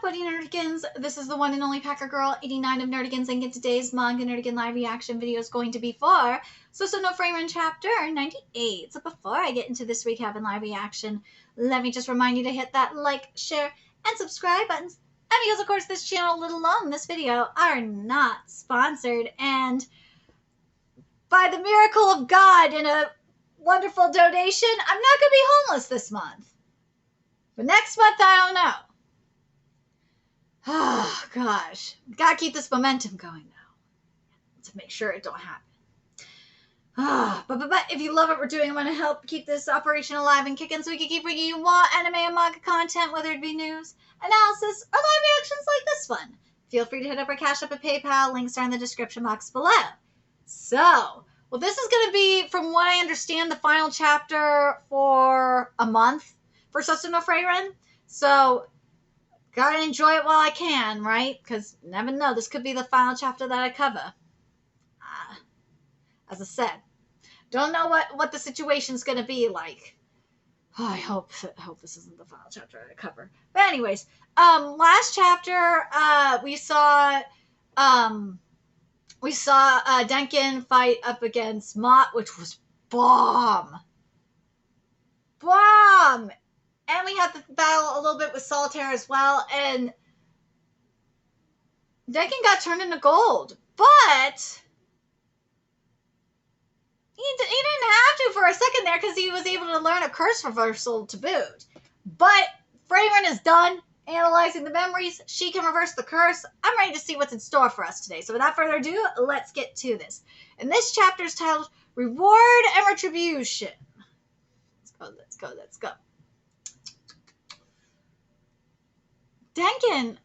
Buddy Nerdigans, this is the one and only Packer Girl, 89 of Nerdigans, and today's Manga Nerdigan live reaction video is going to be for Sousou no Frieren chapter 98. So before I get into this recap and live reaction, let me just remind you to hit that like, share, and subscribe buttons. And because, of course, this channel, let alone this video, are not sponsored. And by the miracle of God and a wonderful donation, I'm not going to be homeless this month. But next month, I don't know. Oh, gosh. Gotta keep this momentum going, though, to make sure it don't happen. But if you love what we're doing, I want to help keep this operation alive and kicking so we can keep bringing you more anime and manga content, whether it be news, analysis, or live reactions like this one. Feel free to hit up our Cash App and PayPal. Links are in the description box below. So, well, this is going to be, from what I understand, the final chapter for a month for Sousou no Frieren. So, gotta enjoy it while I can, right? Because you never know, this could be the final chapter that I cover. As I said, don't know what the situation's gonna be like. Oh, I hope this isn't the final chapter I cover. But anyways, last chapter, we saw Denkin fight up against Mott, which was bomb. And we had the battle a little bit with Solitaire as well, and Denkin got turned into gold, but he didn't have to for a second there because he was able to learn a curse reversal to boot. But Frieren is done analyzing the memories. She can reverse the curse. I'm ready to see what's in store for us today. So without further ado, let's get to this. And this chapter is titled Reward and Retribution. Let's go. Denkin!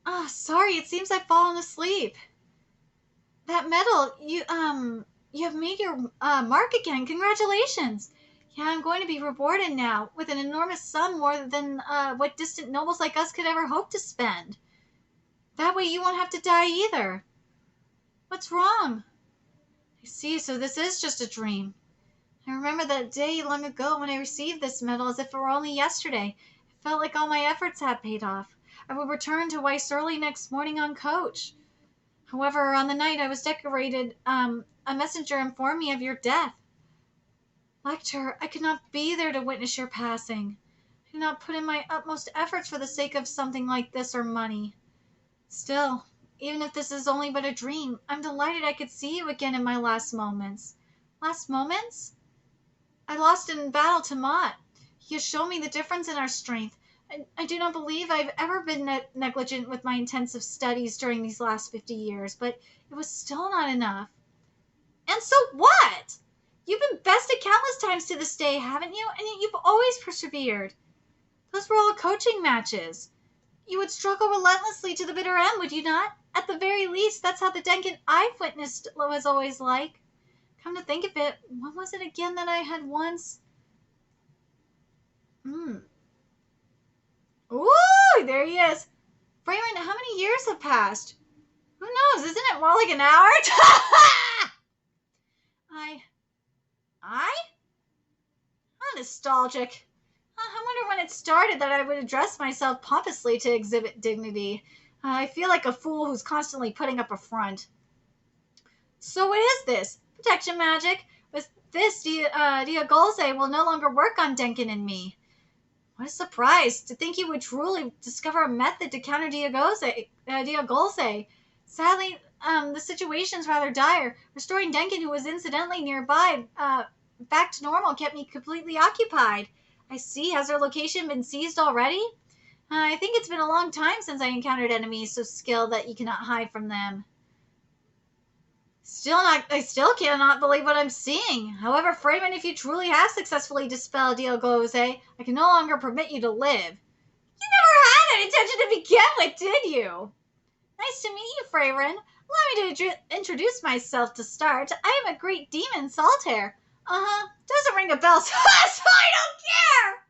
Oh, sorry, it seems I've fallen asleep. That medal, you have made your mark again. Congratulations. Yeah, I'm going to be rewarded now with an enormous sum, more than what distant nobles like us could ever hope to spend. That way you won't have to die either. What's wrong? I see, so this is just a dream. I remember that day long ago when I received this medal as if it were only yesterday. It felt like all my efforts had paid off. I would return to Weiss early next morning on coach. However, on the night I was decorated, a messenger informed me of your death. Lecter, I could not be there to witness your passing. I did not put in my utmost efforts for the sake of something like this or money. Still, even if this is only but a dream, I'm delighted I could see you again in my last moments. Last moments? I lost in battle to Mott. He has shown me the difference in our strength. I do not believe I've ever been negligent with my intensive studies during these last 50 years, but it was still not enough. And so what? You've been bested countless times to this day, haven't you? And yet you've always persevered. Those were all coaching matches. You would struggle relentlessly to the bitter end, would you not? At the very least, that's how the Denkin I've witnessed was always like. Come to think of it, what was it again that I had once? Ooh, there he is. Frieren, how many years have passed? Who knows? Isn't it more like an hour? How nostalgic. I wonder when it started that I would address myself pompously to exhibit dignity. I feel like a fool who's constantly putting up a front. So what is this? Protection magic? With this, Diagolze will no longer work on Denkin and me. What a surprise to think you would truly discover a method to counter Diagolze. Sadly, the situation's rather dire. Restoring Denkin, who was incidentally nearby, back to normal, kept me completely occupied. I see. Has their location been seized already? I think it's been a long time since I encountered enemies so skilled that you cannot hide from them. I still cannot believe what I'm seeing. However, Frieren, if you truly have successfully dispelled Diagolze, I can no longer permit you to live. You never had that intention to begin with, did you? Nice to meet you, Frieren. Allow me to introduce myself to start. I am a great demon, Solitaire. Doesn't ring a bell, so I don't care.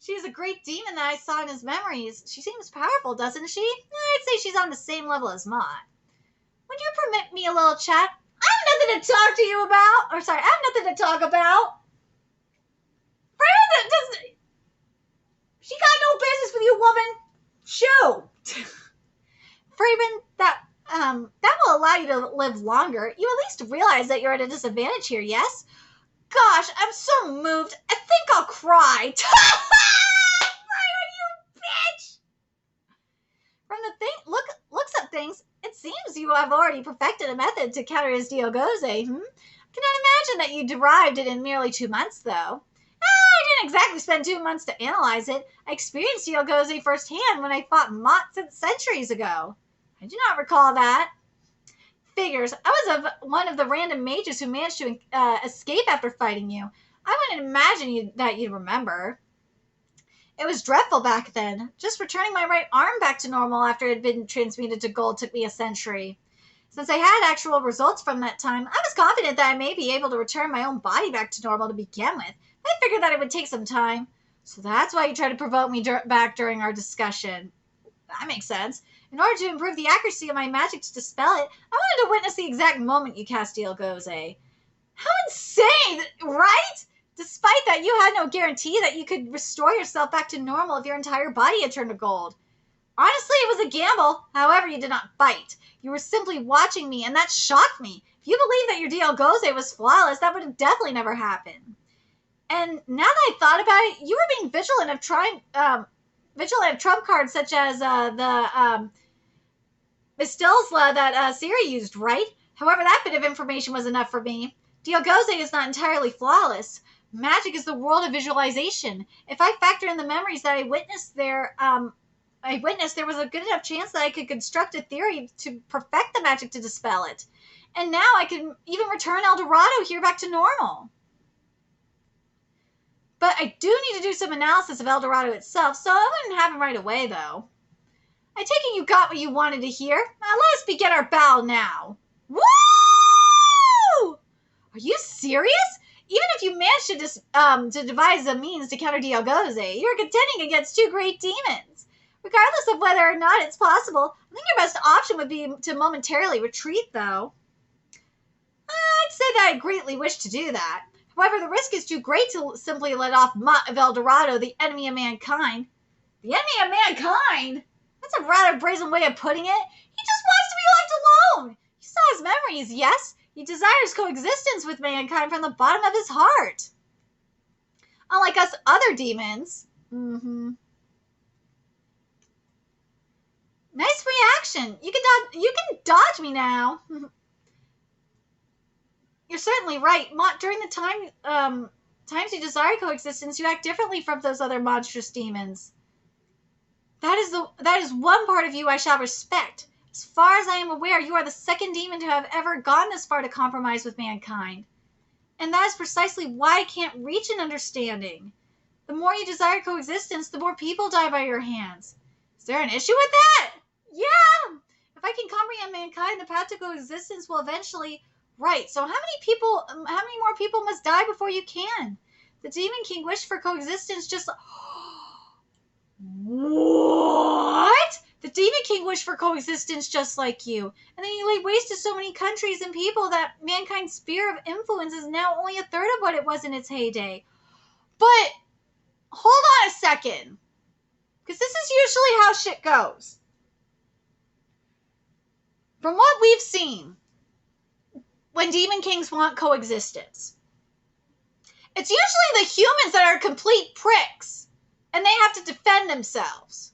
She is a great demon that I saw in his memories. She seems powerful, doesn't she? I'd say she's on the same level as Mott. Would you permit me a little chat? I have nothing to talk to you about. I have nothing to talk about. Frieren doesn't... She got no business with you, woman. Shoo! Frieren, that will allow you to live longer. You at least realize that you're at a disadvantage here, yes? Gosh, I'm so moved. I think I'll cry. Frieren, you bitch! From the looks at things, it seems you have already perfected a method to counter his Diogose, I cannot imagine that you derived it in merely 2 months, though. I didn't exactly spend 2 months to analyze it. I experienced Diogose firsthand when I fought Mott centuries ago. I do not recall that. Figures. I was one of the random mages who managed to escape after fighting you. I wouldn't imagine that you'd remember. It was dreadful back then. Just returning my right arm back to normal after it had been transmuted to gold took me a century. Since I had actual results from that time, I was confident that I may be able to return my own body back to normal to begin with. I figured that it would take some time. So that's why you tried to provoke me back during our discussion. That makes sense. In order to improve the accuracy of my magic to dispel it, I wanted to witness the exact moment you cast Diogose. How insane, right? Despite that, you had no guarantee that you could restore yourself back to normal if your entire body had turned to gold. Honestly, it was a gamble. However, you did not fight. You were simply watching me, and that shocked me. If you believed that your Diogose was flawless, that would have definitely never happened. And now that I thought about it, you were being vigilant of trump cards such as the Mistilsla that Siri used, right? However, that bit of information was enough for me. Diogose is not entirely flawless. Magic is the world of visualization. If I factor in the memories that I witnessed, there was a good enough chance that I could construct a theory to perfect the magic to dispel it. And now I can even return El Dorado here back to normal. But I do need to do some analysis of El Dorado itself, so I wouldn't have him right away, though. I take it you got what you wanted to hear. Now let us begin our battle now. Woo! Are you serious? Even if you manage to devise a means to counter Diogose, you're contending against 2 great demons. Regardless of whether or not it's possible, I think your best option would be to momentarily retreat, though. I'd say that I greatly wish to do that. However, the risk is too great to simply let off Mott of El Dorado, the enemy of mankind. The enemy of mankind? That's a rather brazen way of putting it. He just wants to be left alone. You saw his memories, yes? He desires coexistence with mankind from the bottom of his heart. Unlike us other demons. Nice reaction. You can dodge me now. You're certainly right. Mott, during the times you desire coexistence, you act differently from those other monstrous demons. That is one part of you I shall respect. As far as I am aware, you are the second demon to have ever gone this far to compromise with mankind. And that is precisely why I can't reach an understanding. The more you desire coexistence, the more people die by your hands. Is there an issue with that? Yeah! If I can comprehend mankind, the path to coexistence will eventually... Right, so how many more people must die before you can? The Demon King wished for coexistence just... What? The Demon King wished for coexistence just like you. And then he laid waste to so many countries and people that mankind's sphere of influence is now only a third of what it was in its heyday. But, hold on a second. Because this is usually how shit goes. From what we've seen, when Demon Kings want coexistence, it's usually the humans that are complete pricks. And they have to defend themselves.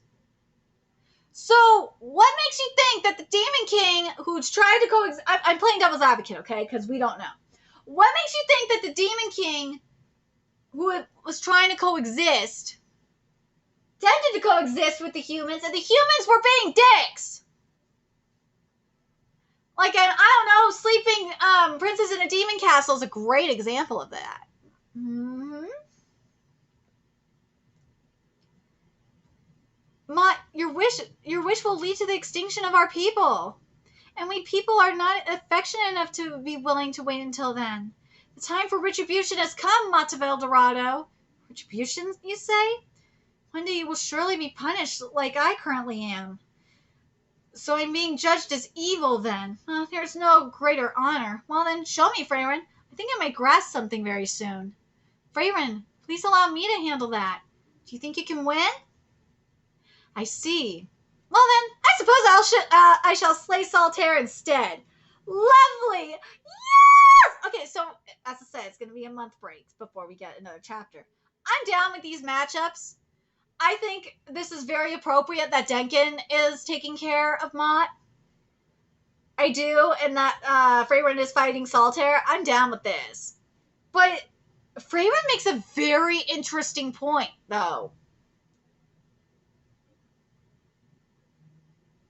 So, what makes you think that the Demon King, who's tried to coexist... I'm playing devil's advocate, okay? Because we don't know. What makes you think that the Demon King, who was trying to coexist, tempted to coexist with the humans, and the humans were being dicks? Like, I don't know, sleeping princess in a demon castle is a great example of that. Mott, your wish will lead to the extinction of our people. And we people are not affectionate enough to be willing to wait until then. The time for retribution has come, Mott of El Dorado. Retribution, you say? One day you will surely be punished like I currently am. So I'm being judged as evil then. There's no greater honor. Well then, show me, Frieren. I think I might grasp something very soon. Frieren, please allow me to handle that. Do you think you can win? I see. Well then, I suppose I shall slay Solitaire instead. Lovely! Yes! Okay, so, as I said, it's going to be a month break before we get another chapter. I'm down with these matchups. I think this is very appropriate that Denkin is taking care of Mott. I do, and that Frieren is fighting Solitaire. I'm down with this. But Frieren makes a very interesting point, though.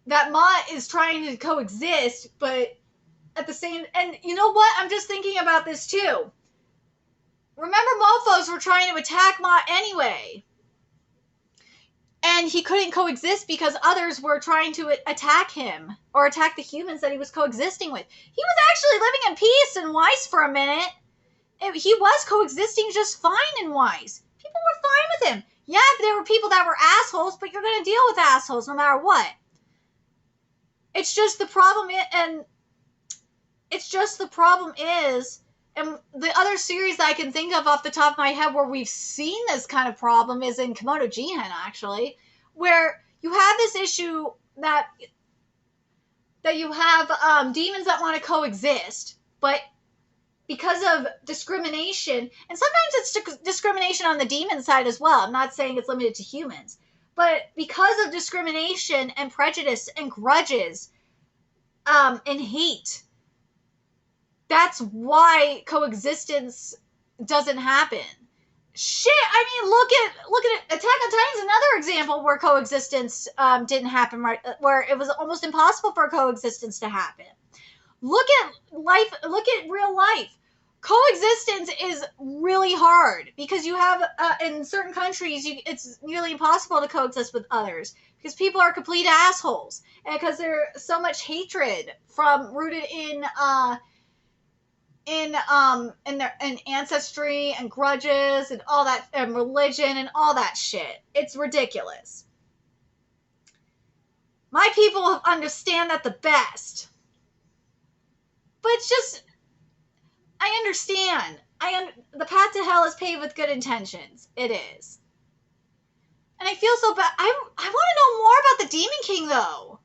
That Mott is trying to coexist, but at the same... And you know what? I'm just thinking about this, too. Remember, mofos were trying to attack Mott anyway. And he couldn't coexist because others were trying to attack him or attack the humans that he was coexisting with. He was actually living in peace in Weiss for a minute. He was coexisting just fine in Weiss. People were fine with him. Yeah, there were people that were assholes, but you're going to deal with assholes no matter what. It's just the problem, and the other series that I can think of off the top of my head where we've seen this kind of problem is in Komodo Jihen, actually, where you have this issue that you have demons that want to coexist, but because of discrimination, and sometimes it's discrimination on the demon side as well. I'm not saying it's limited to humans, but because of discrimination and prejudice and grudges and hate, that's why coexistence doesn't happen. Shit, I mean, look at Attack on Titan's another example where coexistence didn't happen, right? Where it was almost impossible for coexistence to happen. Look at life. Look at real life. Coexistence is really hard because you have in certain countries it's nearly impossible to coexist with others because people are complete assholes and because there's so much hatred rooted in ancestry and grudges and all that and religion and all that shit. It's ridiculous. My people understand that the best. But it's just, I understand. The path to hell is paved with good intentions. It is. And I feel so bad. I want to know more about the Demon King, though.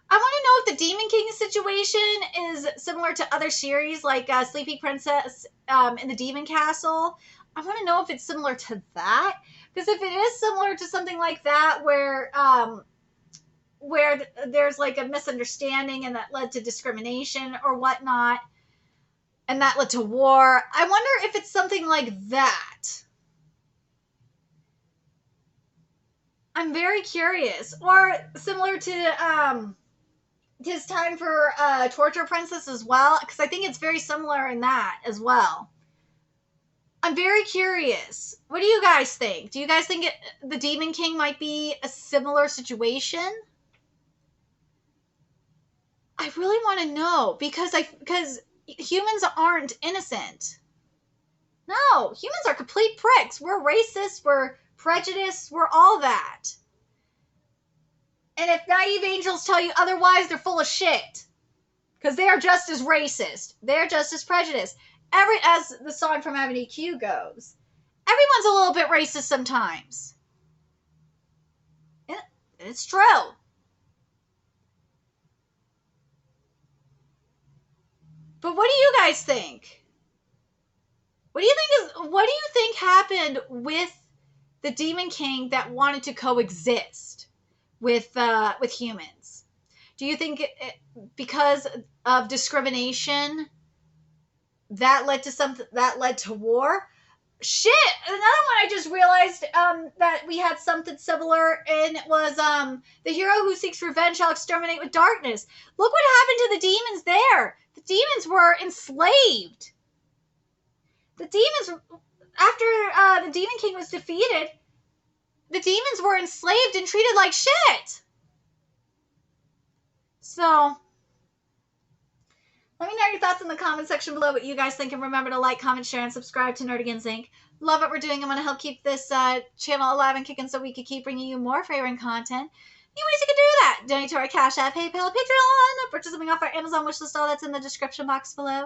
I want to know if the Demon King situation is similar to other series, like Sleepy Princess in the Demon Castle. I want to know if it's similar to that. Because if it is similar to something like that, where there's like a misunderstanding and that led to discrimination or whatnot, and that led to war, I wonder if it's something like that. I'm very curious. Or similar to his time for Torture Princess as well, because I think it's very similar in that as well. I'm very curious. What do you guys think? Do you guys think the Demon King might be a similar situation? I really want to know because humans aren't innocent. No, humans are complete pricks. We're racist, we're prejudiced, we're all that. And if naive angels tell you otherwise, they're full of shit. Because they are just as racist. They're just as prejudiced. As the song from Avenue Q goes, everyone's a little bit racist sometimes. It's true. But what do you guys think? What do you think happened with the Demon King that wanted to coexist with humans? Do you think because of discrimination that led to war? Shit! Another one I just realized that we had something similar in was the hero who seeks revenge shall exterminate with darkness. Look what happened to the demons there. The demons were enslaved. The demons, after the Demon King was defeated, the demons were enslaved and treated like shit. So, let me know your thoughts in the comment section below, what you guys think, and remember to like, comment, share, and subscribe to Nerdigans Inc. Love what we're doing. I'm going to help keep this channel alive and kicking so we can keep bringing you more Frieren content. New ways you can do that. Donate to our Cash App, PayPal, Patreon, purchase something off our Amazon wishlist, all that's in the description box below.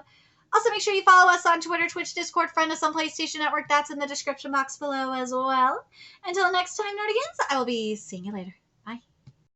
Also, make sure you follow us on Twitter, Twitch, Discord, friend us on PlayStation Network. That's in the description box below as well. Until next time, Nerdigans, I will be seeing you later.